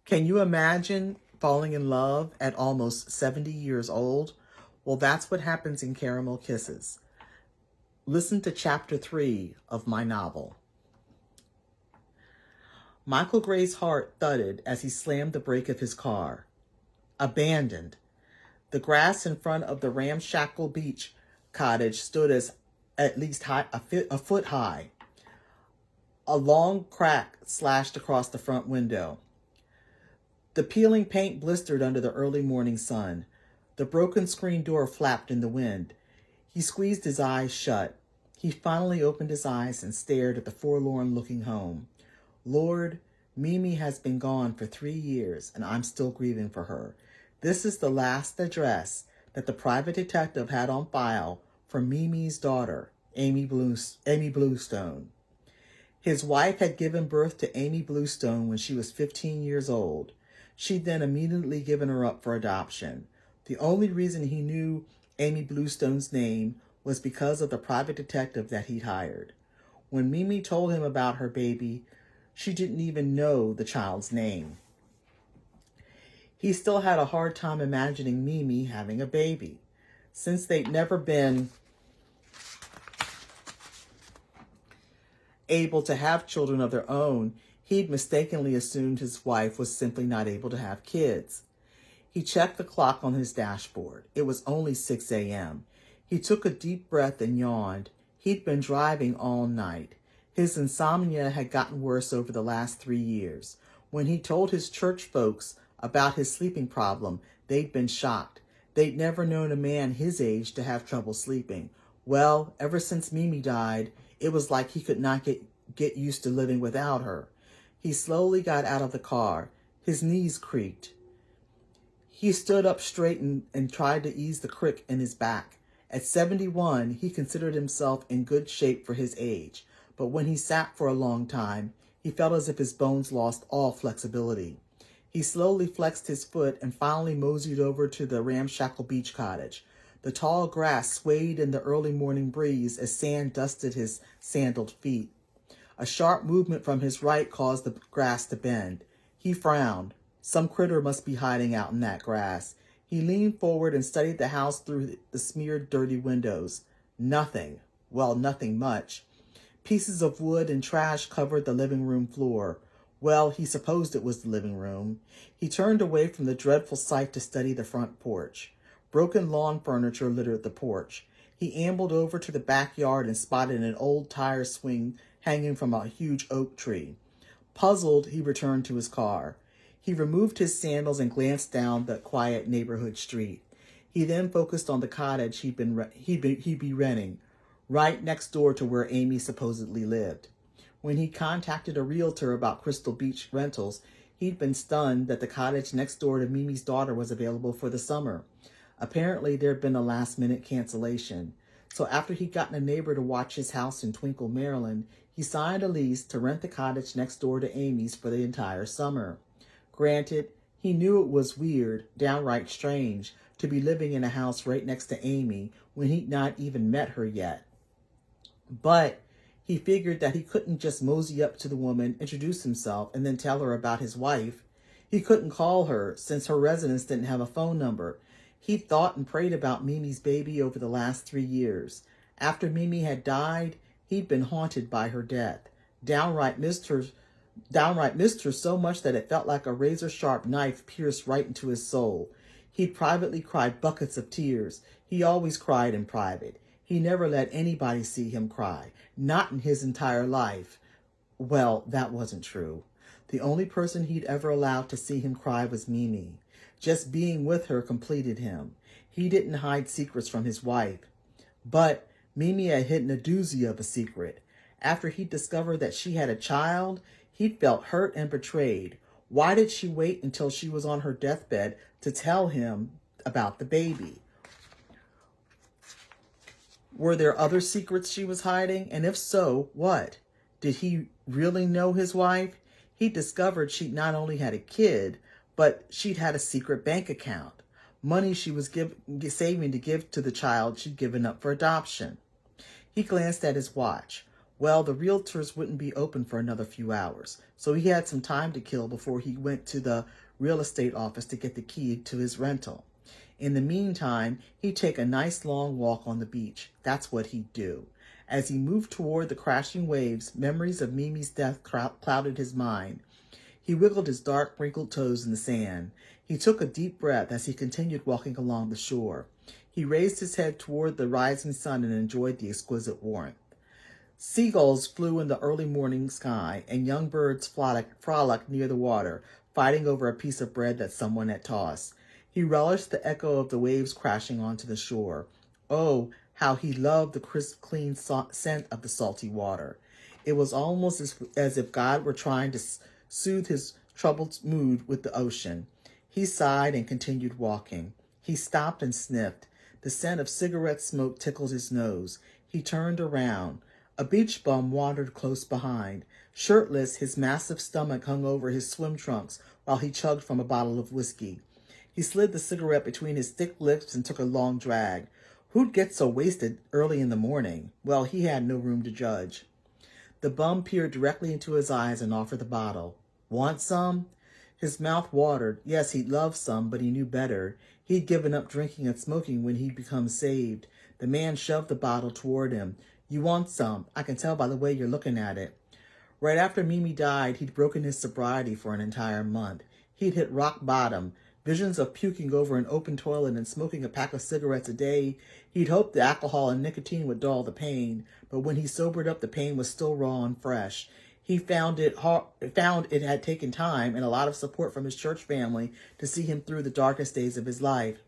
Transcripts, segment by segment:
Can you imagine falling in love at almost 70 years old? Well, that's what happens in Caramel Kisses. Listen to chapter 3 of my novel. Michael Gray's heart thudded as he slammed the brake of his car. Abandoned. The grass in front of the ramshackle beach cottage stood at least a foot high. A long crack slashed across the front window. The peeling paint blistered under the early morning sun. The broken screen door flapped in the wind. He squeezed his eyes shut. He finally opened his eyes and stared at the forlorn-looking home. Lord, Mimi has been gone for 3 years, and I'm still grieving for her. This is the last address that the private detective had on file for Mimi's daughter, Amy Bluestone. His wife had given birth to Amy Bluestone when she was 15 years old. She'd then immediately given her up for adoption. The only reason he knew Amy Bluestone's name was because of the private detective that he'd hired. When Mimi told him about her baby, she didn't even know the child's name. He still had a hard time imagining Mimi having a baby. Since they'd never been able to have children of their own, he'd mistakenly assumed his wife was simply not able to have kids. He checked the clock on his dashboard. It was only 6 a.m. He took a deep breath and yawned. He'd been driving all night. His insomnia had gotten worse over the last 3 years. When he told his church folks about his sleeping problem, they'd been shocked. They'd never known a man his age to have trouble sleeping. Well, ever since Mimi died, it was like he could not get used to living without her. He slowly got out of the car. His knees creaked. He stood up straight and tried to ease the crick in his back. At 71, he considered himself in good shape for his age, but when he sat for a long time, he felt as if his bones lost all flexibility. He slowly flexed his foot and finally moseyed over to the ramshackle beach cottage. The tall grass swayed in the early morning breeze as sand dusted his sandaled feet. A sharp movement from his right caused the grass to bend. He frowned. Some critter must be hiding out in that grass. He leaned forward and studied the house through the smeared, dirty windows. Nothing. Well, nothing much. Pieces of wood and trash covered the living room floor. Well, he supposed it was the living room. He turned away from the dreadful sight to study the front porch. Broken lawn furniture littered the porch. He ambled over to the backyard and spotted an old tire swing hanging from a huge oak tree. Puzzled, he returned to his car. He removed his sandals and glanced down the quiet neighborhood street. He then focused on the cottage he'd be renting, right next door to where Amy supposedly lived. When he contacted a realtor about Crystal Beach rentals, he'd been stunned that the cottage next door to Mimi's daughter was available for the summer. Apparently, there'd been a last-minute cancellation. So after he'd gotten a neighbor to watch his house in Twinkle, Maryland, he signed a lease to rent the cottage next door to Amy's for the entire summer. Granted, he knew it was weird, downright strange, to be living in a house right next to Amy when he'd not even met her yet. But he figured that he couldn't just mosey up to the woman, introduce himself, and then tell her about his wife. He couldn't call her since her residence didn't have a phone number. He'd thought and prayed about Mimi's baby over the last 3 years. After Mimi had died, he'd been haunted by her death. Downright missed her so much that it felt like a razor-sharp knife pierced right into his soul. He'd privately cried buckets of tears. He always cried in private. He never let anybody see him cry, not in his entire life. Well, that wasn't true. The only person he'd ever allowed to see him cry was Mimi. Just being with her completed him. He didn't hide secrets from his wife. But Mimi had hidden a doozy of a secret. After he discovered that she had a child, he'd felt hurt and betrayed. Why did she wait until she was on her deathbed to tell him about the baby? Were there other secrets she was hiding? And if so, what? Did he really know his wife? He discovered she'd not only had a kid, but she'd had a secret bank account. Money she was saving to give to the child she'd given up for adoption. He glanced at his watch. Well, the realtors wouldn't be open for another few hours, so he had some time to kill before he went to the real estate office to get the key to his rental. In the meantime, he'd take a nice long walk on the beach. That's what he'd do. As he moved toward the crashing waves, memories of Mimi's death clouded his mind. He wiggled his dark, wrinkled toes in the sand. He took a deep breath as he continued walking along the shore. He raised his head toward the rising sun and enjoyed the exquisite warmth. Seagulls flew in the early morning sky, and young birds frolicked near the water, fighting over a piece of bread that someone had tossed. He relished the echo of the waves crashing onto the shore. Oh, how he loved the crisp, clean scent of the salty water. It was almost as if God were trying to soothe his troubled mood with the ocean. He sighed and continued walking. He stopped and sniffed. The scent of cigarette smoke tickled his nose. He turned around. A beach bum wandered close behind. Shirtless, his massive stomach hung over his swim trunks while he chugged from a bottle of whiskey. He slid the cigarette between his thick lips and took a long drag. Who'd get so wasted early in the morning? Well, he had no room to judge. The bum peered directly into his eyes and offered the bottle. Want some? His mouth watered. Yes, he'd love some, but he knew better. He'd given up drinking and smoking when he'd become saved. The man shoved the bottle toward him. You want some? I can tell by the way you're looking at it. Right after Mimi died, he'd broken his sobriety for an entire month. He'd hit rock bottom. Visions of puking over an open toilet and smoking a pack of cigarettes a day. He'd hoped the alcohol and nicotine would dull the pain, but when he sobered up, the pain was still raw and fresh. He found it had taken time and a lot of support from his church family to see him through the darkest days of his life.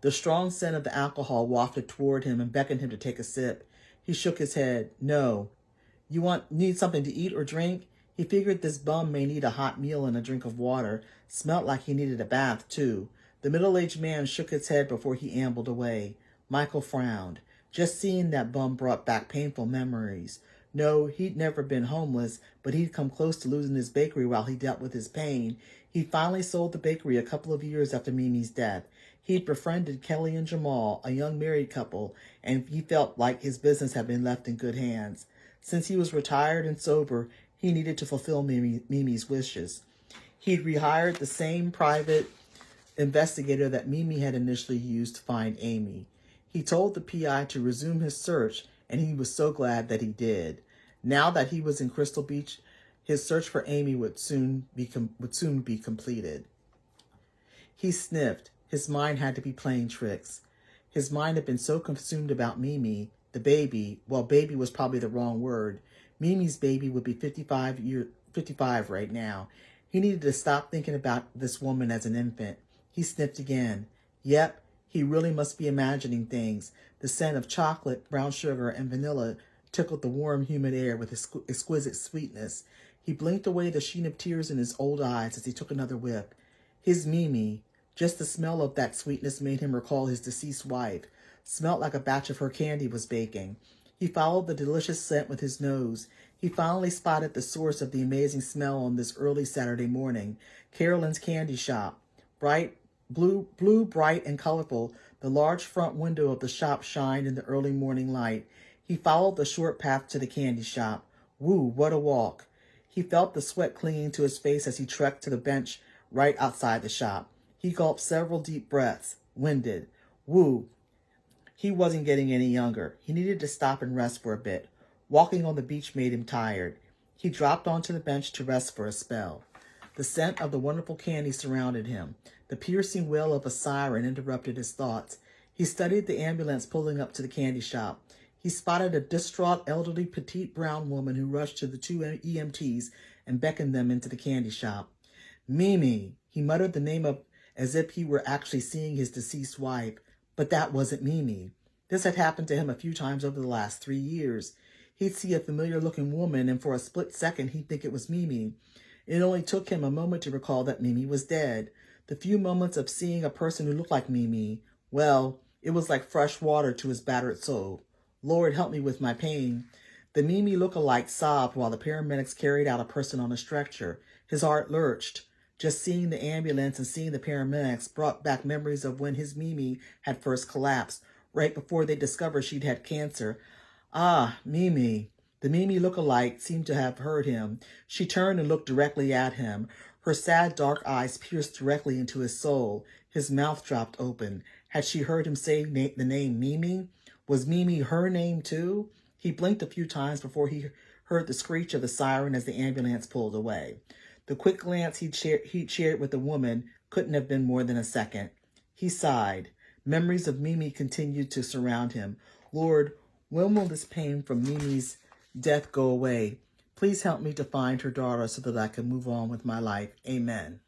The strong scent of the alcohol wafted toward him and beckoned him to take a sip. He shook his head. No. You need something to eat or drink? He figured this bum may need a hot meal and a drink of water. Smelt like he needed a bath, too. The middle-aged man shook his head before he ambled away. Michael frowned. Just seeing that bum brought back painful memories. No, he'd never been homeless, but he'd come close to losing his bakery while he dealt with his pain. He finally sold the bakery a couple of years after Mimi's death. He'd befriended Kelly and Jamal, a young married couple, and he felt like his business had been left in good hands. Since he was retired and sober, he needed to fulfill Mimi's wishes. He'd rehired the same private investigator that Mimi had initially used to find Amy. He told the PI to resume his search, and he was so glad that he did. Now that he was in Crystal Beach, his search for Amy would soon be completed. He sniffed. His mind had to be playing tricks. His mind had been so consumed about Mimi, the baby. Well, baby was probably the wrong word. Mimi's baby would be 55 right now. He needed to stop thinking about this woman as an infant. He sniffed again. Yep, he really must be imagining things. The scent of chocolate, brown sugar, and vanilla tickled the warm, humid air with exquisite sweetness. He blinked away the sheen of tears in his old eyes as he took another whiff. His Mimi. Just the smell of that sweetness made him recall his deceased wife. Smelt like a batch of her candy was baking. He followed the delicious scent with his nose. He finally spotted the source of the amazing smell on this early Saturday morning. Carolyn's candy shop. Blue, bright and colorful, the large front window of the shop shined in the early morning light. He followed the short path to the candy shop. Woo, what a walk. He felt the sweat clinging to his face as he trekked to the bench right outside the shop. He gulped several deep breaths, winded. Woo. He wasn't getting any younger. He needed to stop and rest for a bit. Walking on the beach made him tired. He dropped onto the bench to rest for a spell. The scent of the wonderful candy surrounded him. The piercing wail of a siren interrupted his thoughts. He studied the ambulance pulling up to the candy shop. He spotted a distraught, elderly, petite brown woman who rushed to the two EMTs and beckoned them into the candy shop. Mimi. He muttered the name as if he were actually seeing his deceased wife. But that wasn't Mimi. This had happened to him a few times over the last 3 years. He'd see a familiar-looking woman, and for a split second, he'd think it was Mimi. It only took him a moment to recall that Mimi was dead. The few moments of seeing a person who looked like Mimi, well, it was like fresh water to his battered soul. Lord, help me with my pain. The Mimi look-alike sobbed while the paramedics carried out a person on a stretcher. His heart lurched. Just seeing the ambulance and seeing the paramedics brought back memories of when his Mimi had first collapsed, right before they discovered she'd had cancer. Ah, Mimi. The Mimi look-alike seemed to have heard him. She turned and looked directly at him. Her sad, dark eyes pierced directly into his soul. His mouth dropped open. Had she heard him say the name Mimi? Was Mimi her name too? He blinked a few times before he heard the screech of the siren as the ambulance pulled away. The quick glance he'd shared with the woman couldn't have been more than a second. He sighed. Memories of Mimi continued to surround him. Lord, when will this pain from Mimi's death go away? Please help me to find her daughter so that I can move on with my life. Amen.